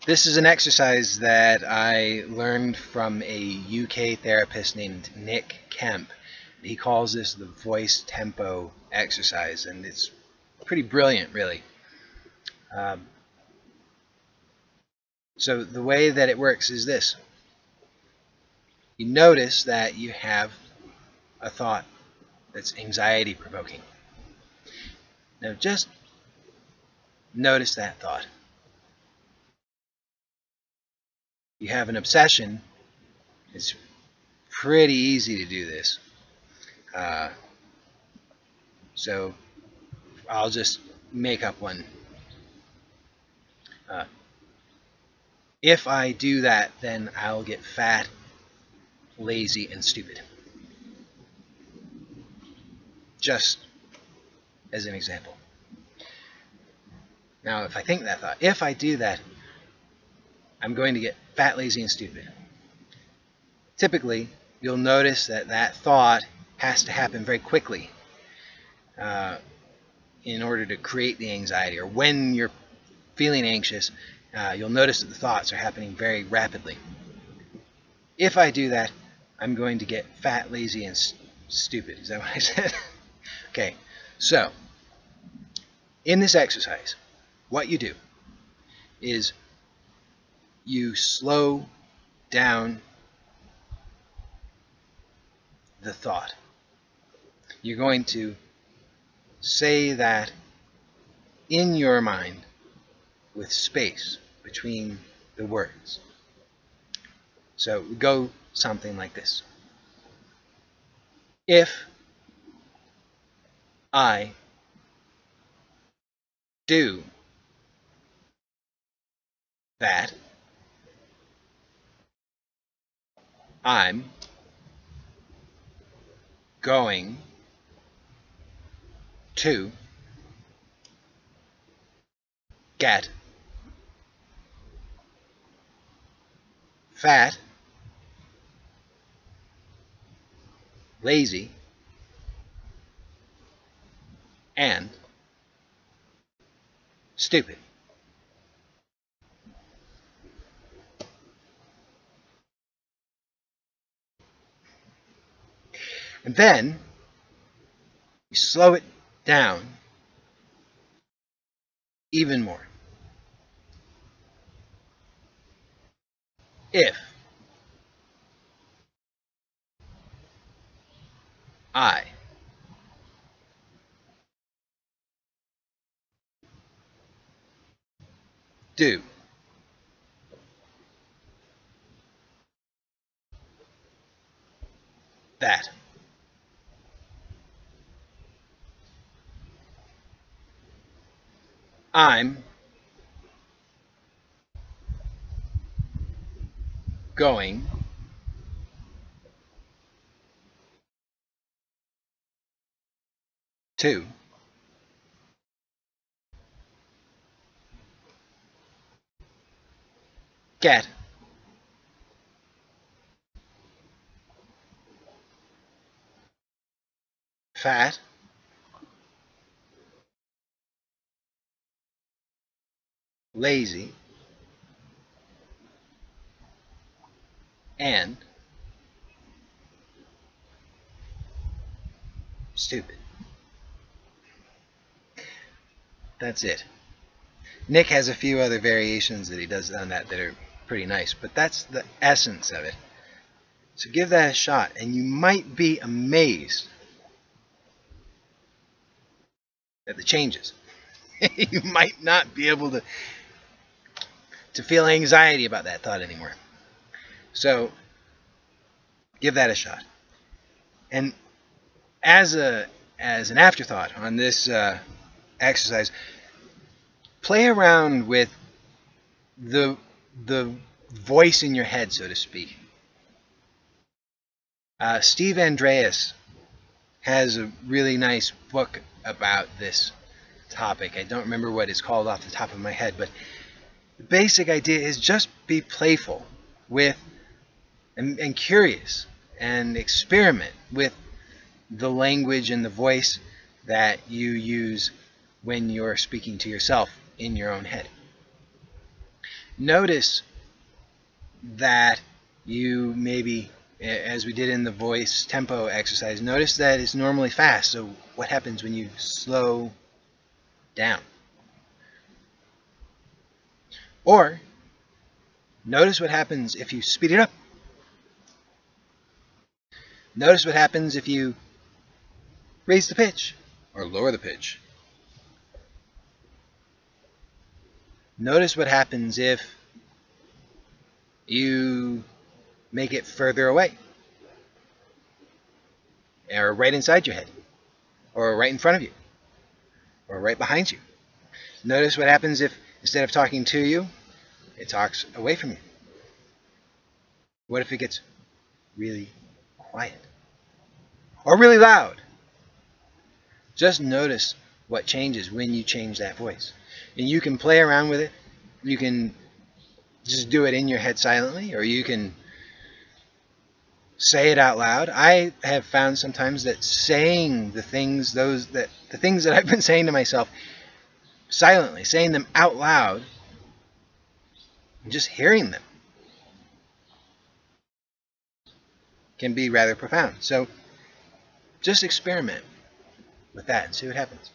This is an exercise that I learned from a UK therapist named Nick Kemp. He calls this the voice tempo exercise, and it's pretty brilliant, really. So the way that it works is this. You notice that you have a thought that's anxiety-provoking. Now just notice that thought. You have an obsession. It's pretty easy to do this. So I'll just make up one. If I do that, then I'll get fat, lazy, and stupid. Just as an example. Now, if I think that thought, if I do that, I'm going to get fat, lazy, and stupid. Typically, you'll notice that that thought has to happen very quickly in order to create the anxiety. Or when you're feeling anxious, you'll notice that the thoughts are happening very rapidly. If I do that, I'm going to get fat, lazy, and stupid. Is that what I said? Okay, so in this exercise, what you do is you slow down the thought. You're going to say that in your mind with space between the words. So we go something like this. If I do that, I'm going to get fat, lazy, and stupid. And then you slow it down even more. If I do that, I'm going to get fat, lazy, and stupid. That's it. Nick has a few other variations that he does on that that are pretty nice, but that's the essence of it. So give that a shot, and you might be amazed at the changes. You might not be able to feel anxiety about that thought anymore. So give that a shot. And as an afterthought on this exercise, play around with the voice in your head, so to speak. Steve Andreas has a really nice book about this topic. I don't remember what it's called off the top of my head, but the basic idea is just be playful with and curious and experiment with the language and the voice that you use when you're speaking to yourself in your own head. Notice that you maybe, as we did in the voice tempo exercise, notice that it's normally fast. So what happens when you slow down? Or notice what happens if you speed it up. Notice what happens if you raise the pitch or lower the pitch. Notice what happens if you make it further away, or right inside your head, or right in front of you, or right behind you. Notice what happens if, instead of talking to you, it talks away from you. What if it gets really quiet? Or really loud? Just notice what changes when you change that voice. And you can play around with it. You can just do it in your head silently, or you can say it out loud. I have found sometimes that saying the things that I've been saying to myself silently, saying them out loud, and just hearing them, can be rather profound. So just experiment with that and see what happens.